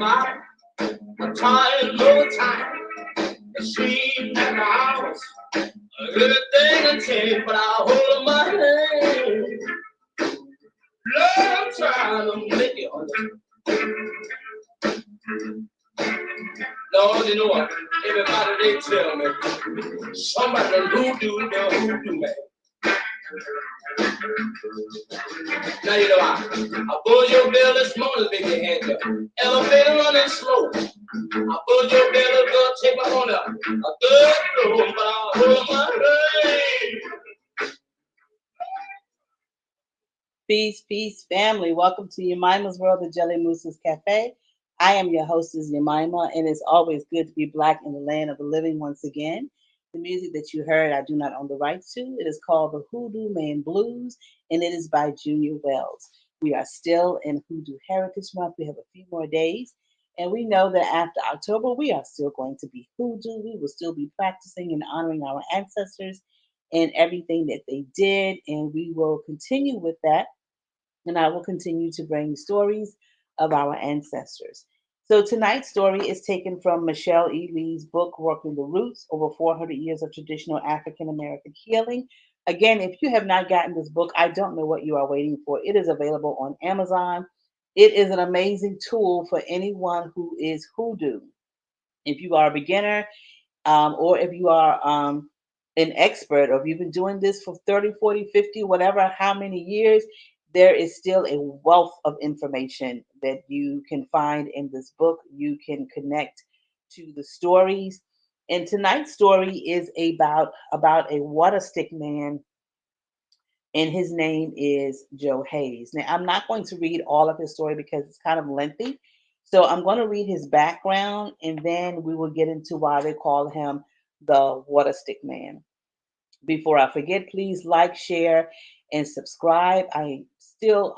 am I, a tired, low time, asleep at the house. Everything I change, but I hold my hand. Love trying to make it. Lord, you know what? Everybody they tell me somebody done hoodoo the hoodoo man. Now you know I pulled your bell this morning, baby, had the elevator running slow. I pulled your bell, girl, take me on a third floor, but I hold my hand. Peace, peace, family. Welcome to Yemima's World, the Jelly Moose's Cafe. I am your hostess, Yemima, and it's always good to be black in the land of the living once again. The music that you heard, I do not own the rights to. It is called the Hoodoo Man Blues, and it is by Junior Wells. We are still in Hoodoo Heritage Month. We have a few more days, and we know that after October, we are still going to be Hoodoo. We will still be practicing and honoring our ancestors and everything that they did, and we will continue with that and I will continue to bring stories of our ancestors. So tonight's story is taken from Michelle E. Lee's book, Working the Roots, Over 400 Years of Traditional African American Healing. Again, if you have not gotten this book, I don't know what you are waiting for. It is available on Amazon. It is an amazing tool for anyone who is hoodoo. If you are a beginner, or if you are an expert, or if you've been doing this for 30, 40, 50, whatever, how many years, there is still a wealth of information that you can find in this book. You can connect to the stories. And tonight's story is about a water stick man, and his name is Joe Hayes. Now, I'm not going to read all of his story because it's kind of lengthy. So I'm going to read his background, and then we will get into why they call him the Water Stick Man. Before I forget, please like, share, and subscribe. I still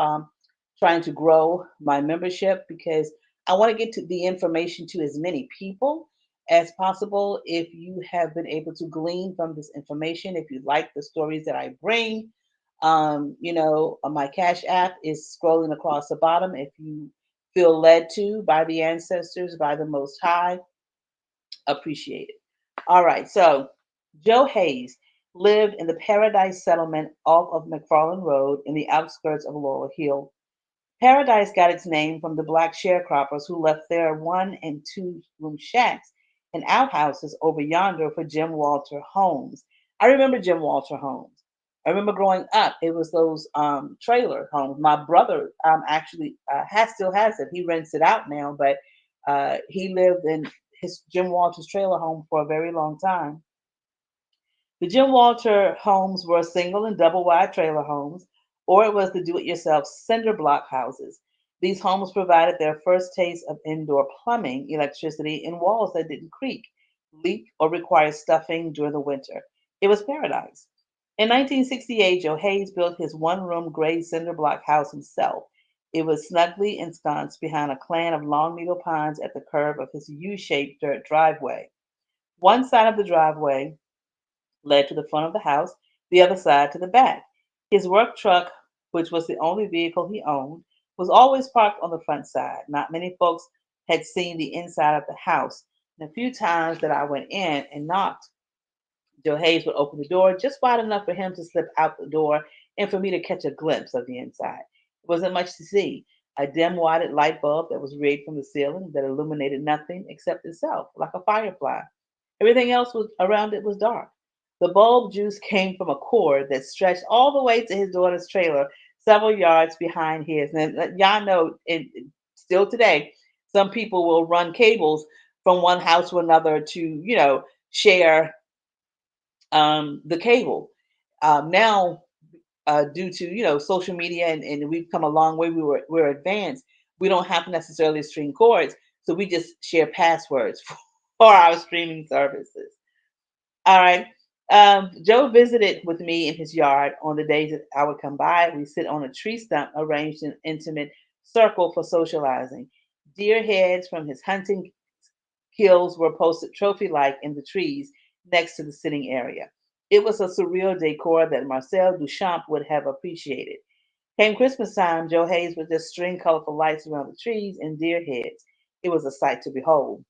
trying to grow my membership because I want to get to the information to as many people as possible. If you have been able to glean from this information, if you like the stories that I bring, my Cash App is scrolling across the bottom. If you feel led to by the ancestors, by the Most High, appreciate it. All right, so Joe Hayes lived in the Paradise settlement off of McFarland Road in the outskirts of Laurel Hill. Paradise got its name from the black sharecroppers who left their one and two room shacks and outhouses over yonder for Jim Walter homes. I remember Jim Walter homes. I remember growing up, it was those trailer homes. My brother actually still has it. He rents it out now, but he lived in his Jim Walter's trailer home for a very long time. The Jim Walter homes were single and double wide trailer homes, or it was the do it yourself cinder block houses. These homes provided their first taste of indoor plumbing, electricity, and walls that didn't creak, leak, or require stuffing during the winter. It was paradise. In 1968, Joe Hayes built his one room gray cinder block house himself. It was snugly ensconced behind a clan of long needle pines at the curve of his U shaped dirt driveway. One side of the driveway led to the front of the house, the other side to the back. His work truck, which was the only vehicle he owned, was always parked on the front side. Not many folks had seen the inside of the house. And a few times that I went in and knocked, Joe Hayes would open the door just wide enough for him to slip out the door and for me to catch a glimpse of the inside. It wasn't much to see. A dim wadded light bulb that was rayed from the ceiling that illuminated nothing except itself, like a firefly. Everything else was around it was dark. The bulb juice came from a cord that stretched all the way to his daughter's trailer, several yards behind his. And y'all know, still today, some people will run cables from one house to another to, share the cable. Now, due to social media and we've come a long way, we're advanced. We don't have to necessarily string cords, so we just share passwords for our streaming services. All right. Joe visited with me in his yard on the days that I would come by. We sit on a tree stump arranged in intimate circle for socializing. Deer heads from his hunting kills were posted trophy like in the trees next to the sitting area. It was a surreal decor that Marcel Duchamp would have appreciated. Came Christmas time, Joe Hayes would just string colorful lights around the trees and deer heads. It was a sight to behold.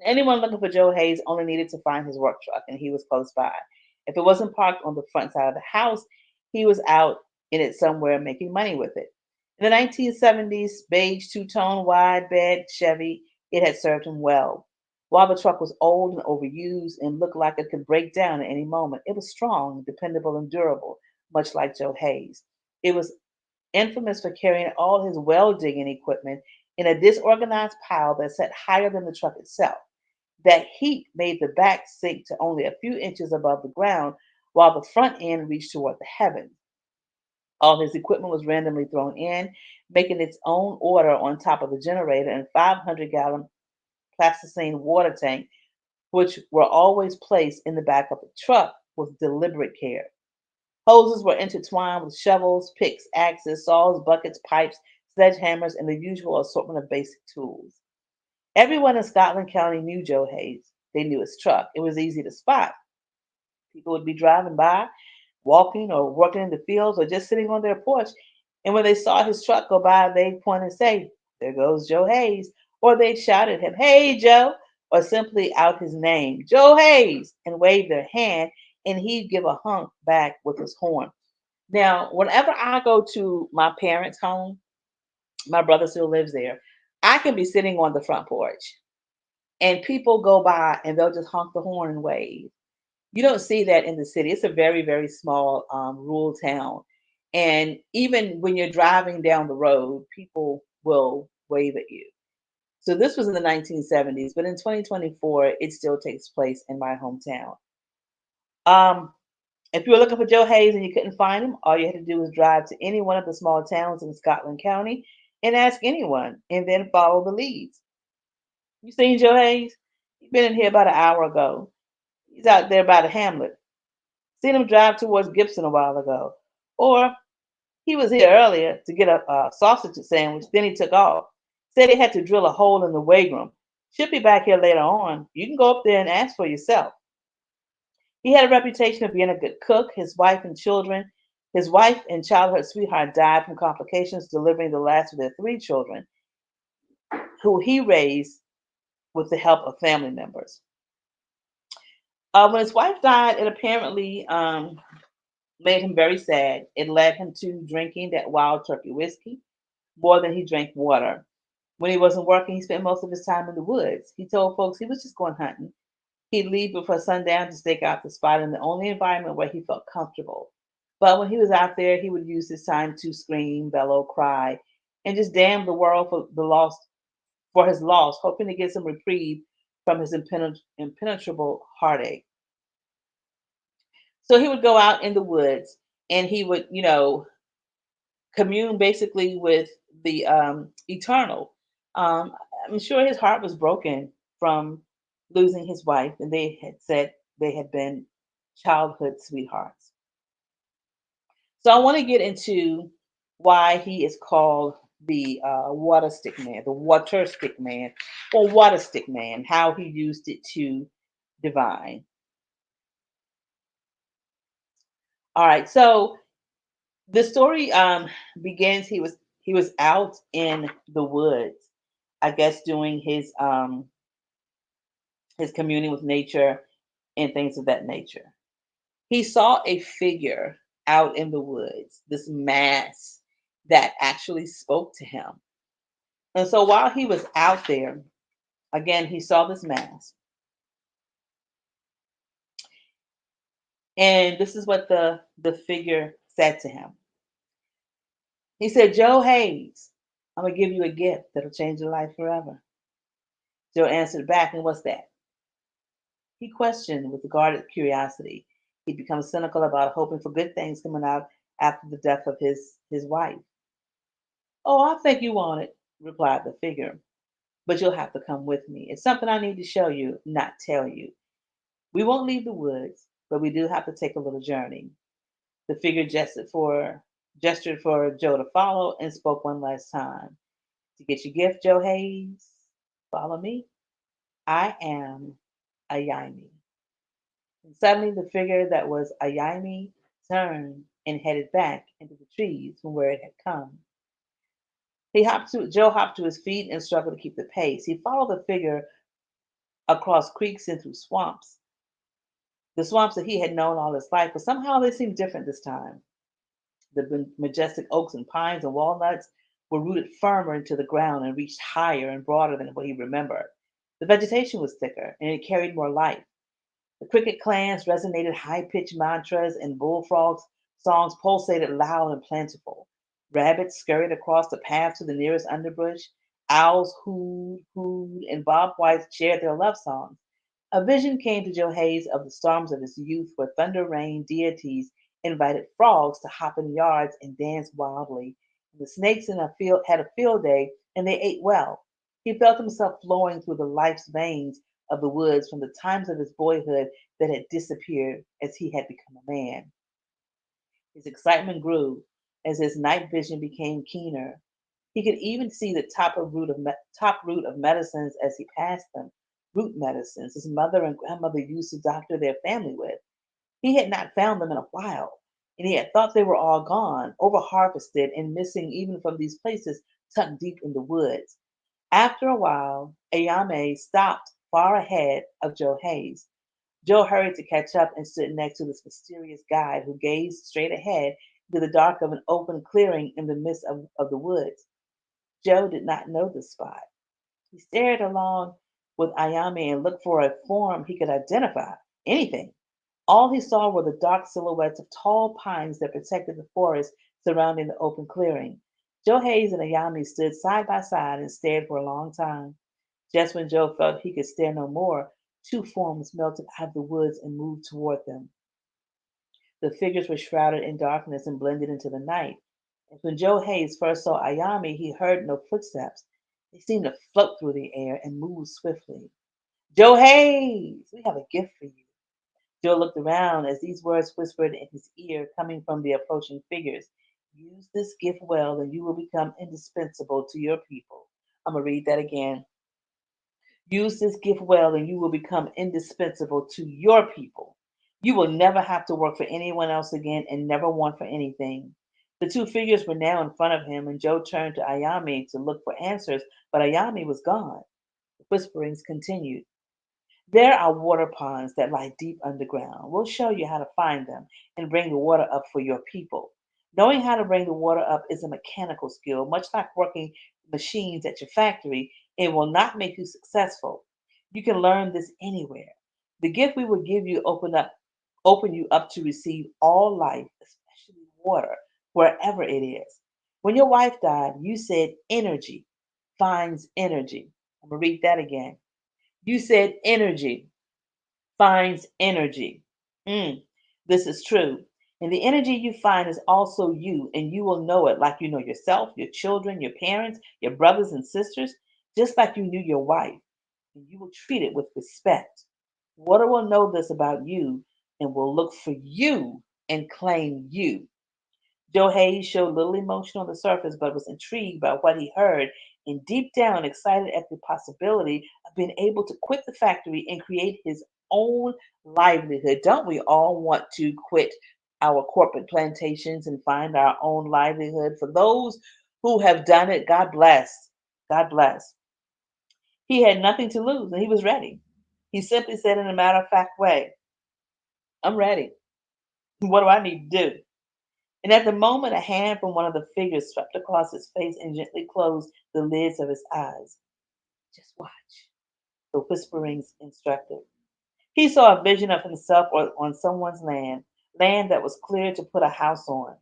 Anyone looking for Joe Hayes only needed to find his work truck, and he was close by. If it wasn't parked on the front side of the house, he was out in it somewhere making money with it. In the 1970s, beige two-tone wide bed Chevy, it had served him well. While the truck was old and overused and looked like it could break down at any moment, it was strong, dependable, and durable, much like Joe Hayes. It was infamous for carrying all his well digging equipment in a disorganized pile that sat higher than the truck itself. That heat made the back sink to only a few inches above the ground, while the front end reached toward the heavens. All his equipment was randomly thrown in, making its own order on top of the generator and 500-gallon plasticine water tank, which were always placed in the back of the truck with deliberate care. Hoses were intertwined with shovels, picks, axes, saws, buckets, pipes, sledgehammers, and the usual assortment of basic tools. Everyone in Scotland County knew Joe Hayes. They knew his truck. It was easy to spot. People would be driving by, walking or working in the fields or just sitting on their porch. And when they saw his truck go by, they'd point and say, "There goes Joe Hayes." Or they'd shout at him, "Hey, Joe," or simply out his name, "Joe Hayes," and wave their hand, and he'd give a honk back with his horn. Now, whenever I go to my parents' home, my brother still lives there, I can be sitting on the front porch and people go by and they'll just honk the horn and wave. You don't see that in the city. It's a very, very small rural town. And even when you're driving down the road, people will wave at you. So this was in the 1970s, but in 2024, it still takes place in my hometown. Um, if you were looking for Joe Hayes and you couldn't find him, all you had to do was drive to any one of the small towns in Scotland County and ask anyone, and then follow the leads. You seen Joe Hayes? He's been in here about an hour ago. He's out there by the hamlet. Seen him drive towards Gibson a while ago. Or he was here earlier to get a sausage sandwich, then he took off. Said he had to drill a hole in the weight room. Should be back here later on. You can go up there and ask for yourself. He had a reputation of being a good cook. His wife and childhood sweetheart died from complications, delivering the last of their three children, who he raised with the help of family members. When his wife died, it apparently made him very sad. It led him to drinking that wild turkey whiskey more than he drank water. When he wasn't working, he spent most of his time in the woods. He told folks he was just going hunting. He'd leave before sundown to stake out the spot in the only environment where he felt comfortable. But when he was out there, he would use his time to scream, bellow, cry, and just damn the world for his loss, hoping to get some reprieve from his impenetrable heartache. So he would go out in the woods and he would, commune basically with the eternal. Um, I'm sure his heart was broken from losing his wife, and they had said they had been childhood sweethearts. So I want to get into why he is called the water stick man, the water stick man, or water stick man, how he used it to divine. All right, so the story begins. He was out in the woods, I guess, doing his communing with nature and things of that nature. He saw a figure out in the woods, this mass that actually spoke to him. And so while he was out there, again, he saw this mass, and this is what the figure said to him. He said, "Joe Hayes, I'm gonna give you a gift that'll change your life forever." Joe answered back, "And what's that?" He questioned with guarded curiosity. He'd become cynical about hoping for good things coming out after the death of his wife. "Oh, I think you want it," replied the figure, "but you'll have to come with me. It's something I need to show you, not tell you. We won't leave the woods, but we do have to take a little journey." The figure gestured for Joe to follow and spoke one last time. "To get your gift, Joe Hayes, follow me. I am a Yaimi." And suddenly the figure that was a Yaimi turned and headed back into the trees from where it had come. Joe hopped to his feet and struggled to keep the pace. He followed the figure across creeks and through swamps, the swamps that he had known all his life, but somehow they seemed different this time. The majestic oaks and pines and walnuts were rooted firmer into the ground and reached higher and broader than what he remembered. The vegetation was thicker and it carried more life. The cricket clans resonated high-pitched mantras and bullfrogs' songs pulsated loud and plentiful. Rabbits scurried across the path to the nearest underbrush. Owls hooed, hooed, and bobwhites shared their love songs. A vision came to Joe Hayes of the storms of his youth where thunder rain deities invited frogs to hop in yards and dance wildly. The snakes in a field had a field day and they ate well. He felt himself flowing through the life's veins of the woods from the times of his boyhood that had disappeared as he had become a man. His excitement grew as his night vision became keener. He could even see the top root of medicines as he passed them, root medicines his mother and grandmother used to doctor their family with. He had not found them in a while, and he had thought they were all gone, over harvested, and missing even from these places tucked deep in the woods. After a while, Ayame stopped far ahead of Joe Hayes. Joe hurried to catch up and stood next to this mysterious guide who gazed straight ahead into the dark of an open clearing in the midst of the woods. Joe did not know the spot. He stared along with Ayame and looked for a form he could identify. Anything. All he saw were the dark silhouettes of tall pines that protected the forest surrounding the open clearing. Joe Hayes and Ayame stood side by side and stared for a long time. Just when Joe felt he could stare no more, two forms melted out of the woods and moved toward them. The figures were shrouded in darkness and blended into the night. And when Joe Hayes first saw Ayame, he heard no footsteps. They seemed to float through the air and move swiftly. Joe Hayes, we have a gift for you. Joe looked around as these words whispered in his ear, coming from the approaching figures. Use this gift well, and you will become indispensable to your people. I'm going to read that again. Use this gift well, and you will become indispensable to your people. You will never have to work for anyone else again and never want for anything. The two figures were now in front of him, and Joe turned to Ayame to look for answers, but Ayame was gone. The whisperings continued. There are water ponds that lie deep underground. We'll show you how to find them and bring the water up for your people. Knowing how to bring the water up is a mechanical skill, much like working machines at your factory. It will not make you successful. You can learn this anywhere. The gift we will give you open you up to receive all life, especially water, wherever it is. When your wife died, you said energy finds energy. I'm gonna read that again. You said energy finds energy. Mm, this is true. And the energy you find is also you, and you will know it like you know yourself, your children, your parents, your brothers and sisters, just like you knew your wife. And you will treat it with respect. Water will know this about you and will look for you and claim you. Joe Hayes showed little emotion on the surface, but was intrigued by what he heard and deep down excited at the possibility of being able to quit the factory and create his own livelihood. Don't we all want to quit our corporate plantations and find our own livelihood? For those who have done it, God bless. God bless. He had nothing to lose and he was ready. He simply said in a matter of fact way, I'm ready. What do I need to do? And at the moment, a hand from one of the figures swept across his face and gently closed the lids of his eyes. Just watch, the whisperings instructed. He saw a vision of himself on someone's land, land that was clear to put a house on.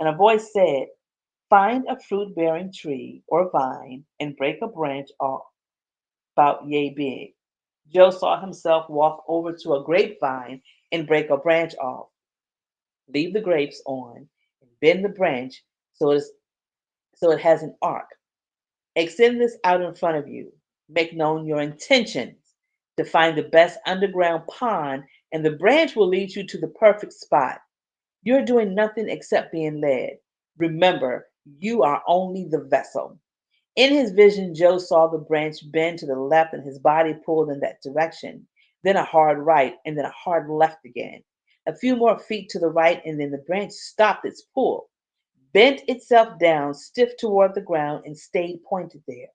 And a voice said, find a fruit bearing tree or vine and break a branch off about yay big. Joe saw himself walk over to a grapevine and break a branch off, leave the grapes on, and bend the branch so it has an arc. Extend this out in front of you. Make known your intentions to find the best underground pond, and the branch will lead you to the perfect spot. You're doing nothing except being led. Remember, you are only the vessel. In his vision, Joe saw the branch bend to the left and his body pulled in that direction. Then a hard right and then a hard left again. A few more feet to the right, and then the branch stopped its pull. bent itself down stiff toward the ground and stayed pointed there.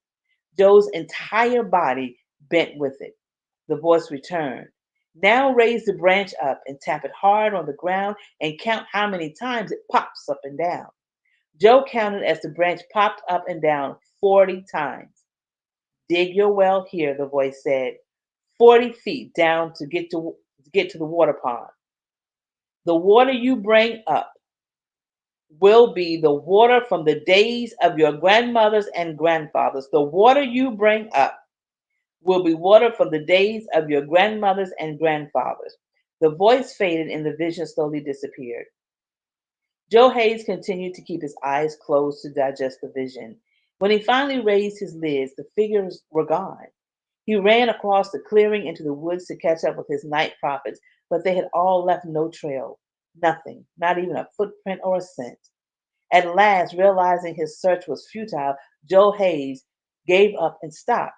Joe's entire body bent with it. The voice returned. Now raise the branch up and tap it hard on the ground and count how many times it pops up and down. Joe counted as the branch popped up and down 40 times. Dig your well here, the voice said. 40 feet down to the water pond. The water you bring up will be the water from the days of your grandmothers and grandfathers. The water you bring up will be water from the days of your grandmothers and grandfathers. The voice faded and the vision slowly disappeared. Joe Hayes continued to keep his eyes closed to digest the vision. When he finally raised his lids, the figures were gone. He ran across the clearing into the woods to catch up with his night prophets, but they had all left no trail, nothing, not even a footprint or a scent. At last, realizing his search was futile, Joe Hayes gave up and stopped.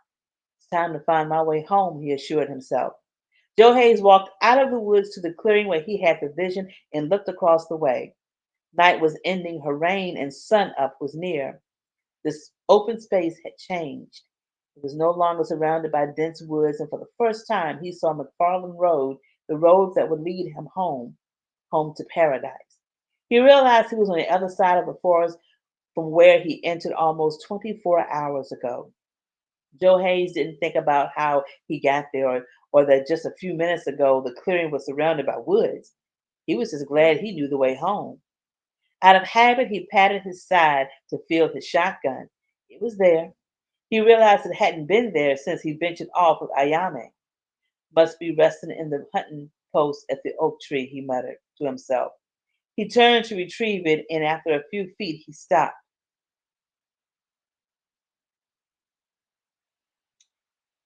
It's time to find my way home, he assured himself. Joe Hayes walked out of the woods to the clearing where he had the vision and looked across the way. Night was ending her reign and sun up was near. This open space had changed. It was no longer surrounded by dense woods, and for the first time he saw McFarland Road, the road that would lead him home, home to paradise. He realized he was on the other side of the forest from where he entered almost 24 hours ago. Joe Hayes didn't think about how he got there or that just a few minutes ago the clearing was surrounded by woods. He was just glad he knew the way home. Out of habit, he patted his side to feel his shotgun. It was there. He realized it hadn't been there since he ventured off with Ayame. Must be resting in the hunting post at the oak tree, he muttered to himself. He turned to retrieve it, and after a few feet, he stopped.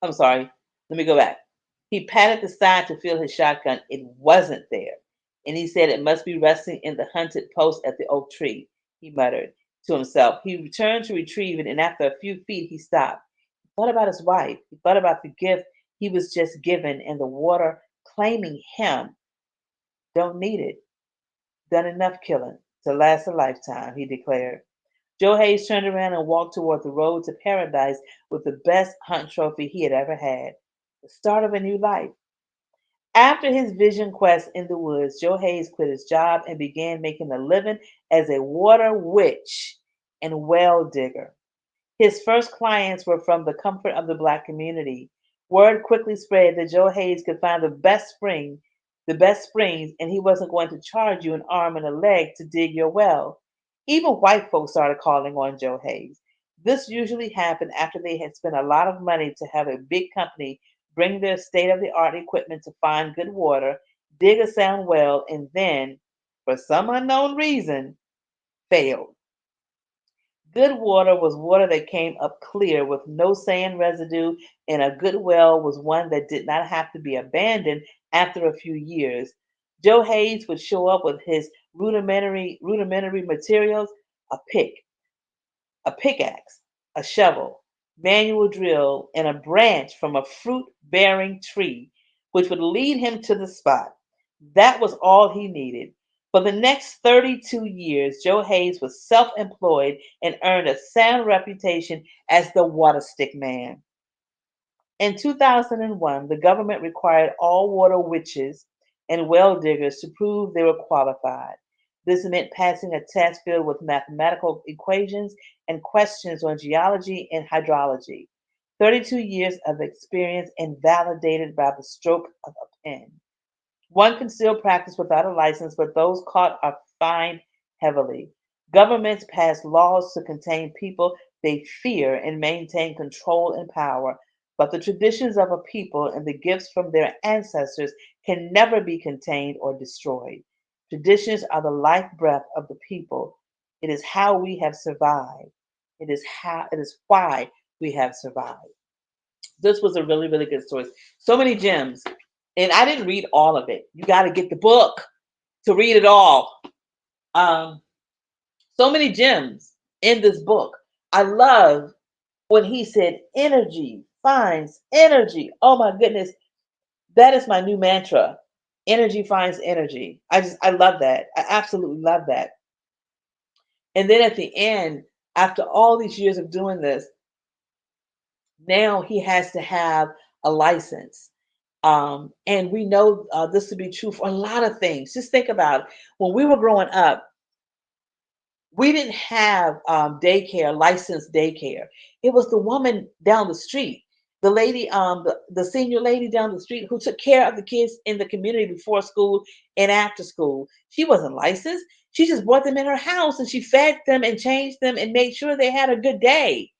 I'm sorry. Let me go back. He patted the side to feel his shotgun. It wasn't there. And he said it must be resting in the hunted post at the oak tree, he muttered to himself. He returned to retrieve it, and after a few feet, he stopped. He thought about his wife. He thought about the gift he was just given and the water claiming him. Don't need it. Done enough killing to last a lifetime, he declared. Joe Hayes turned around and walked toward the road to paradise with the best hunt trophy he had ever had, the start of a new life. After his vision quest in the woods, Joe Hayes quit his job and began making a living as a water witch and well digger. His first clients were from the comfort of the black community. Word quickly spread that Joe Hayes could find the best springs, and he wasn't going to charge you an arm and a leg to dig your well. Even white folks started calling on Joe Hayes. This usually happened after they had spent a lot of money to have a big company bring their state of the art equipment to find good water, dig a sound well, and then, for some unknown reason, failed. Good water was water that came up clear with no sand residue, and a good well was one that did not have to be abandoned after a few years. Joe Hayes would show up with his rudimentary materials, a pick, a pickaxe, a shovel, manual drill, and a branch from a fruit bearing tree, which would lead him to the spot. That was all he needed. For the next 32 years, Joe Hayes was self employed and earned a sound reputation as the water stick man. In 2001, the government required all water witches and well diggers to prove they were qualified. This meant passing a test filled with mathematical equations and questions on geology and hydrology. 32 years of experience and validated by the stroke of a pen. One can still practice without a license, but those caught are fined heavily. Governments pass laws to contain people they fear and maintain control and power, but the traditions of a people and the gifts from their ancestors can never be contained or destroyed. Traditions are the life breath of the people. It is how we have survived. It is why we have survived. This was a really, really good story. So many gems. And I didn't read all of it. You got to get the book to read it all. Um, so many gems in this book. I love when he said energy finds energy. Oh my goodness. That is my new mantra. Energy finds energy. I love that. I absolutely love that. And then at the end, after all these years of doing this, now he has to have a license. And we know this to be true for a lot of things. Just think about it. When we were growing up, we didn't have daycare, licensed daycare. It was the woman down the street, the lady, the senior lady down the street who took care of the kids in the community before school and after school. She wasn't licensed. She just brought them in her house and she fed them and changed them and made sure they had a good day.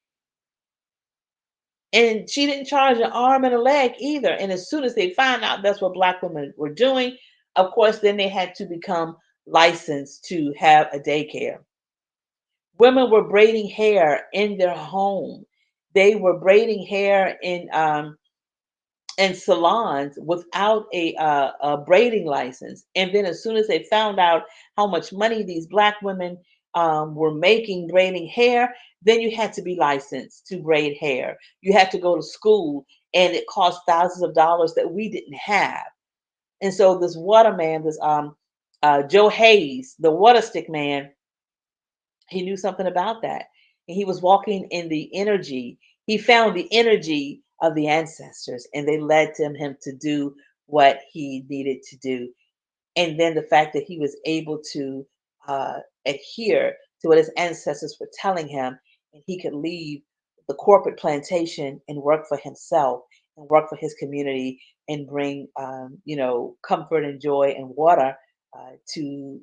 And she didn't charge an arm and a leg either. And as soon as they found out that's what black women were doing, of course, then they had to become licensed to have a daycare. Women were braiding hair in their home. They were braiding hair in salons without a braiding license. And then as soon as they found out how much money these black women were making braiding hair, then you had to be licensed to braid hair. You had to go to school, and it cost thousands of dollars that we didn't have. And so this water man, this Joe Hayes, the water stick man, he knew something about that. And he was walking in the energy. He found the energy of the ancestors, and they led him to do what he needed to do. And then the fact that he was able to adhere to what his ancestors were telling him, and he could leave the corporate plantation and work for himself and work for his community and bring, comfort and joy and water to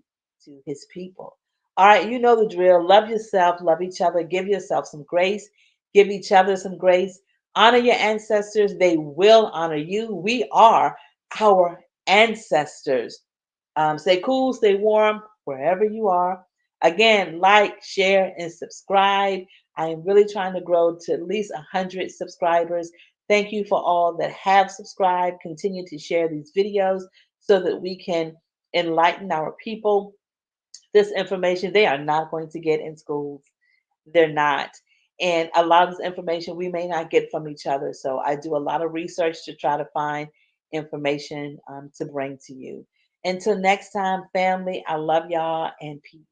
his people. All right, you know the drill. Love yourself, love each other, give yourself some grace, give each other some grace. Honor your ancestors; they will honor you. We are our ancestors. Stay cool, stay warm wherever you are. Again, like, share, and subscribe. I am really trying to grow to at least 100 subscribers. Thank you for all that have subscribed. Continue to share these videos so that we can enlighten our people. This information they are not going to get in schools. They're not. And a lot of this information we may not get from each other. So I do a lot of research to try to find information to bring to you. Until next time, family, I love y'all and peace.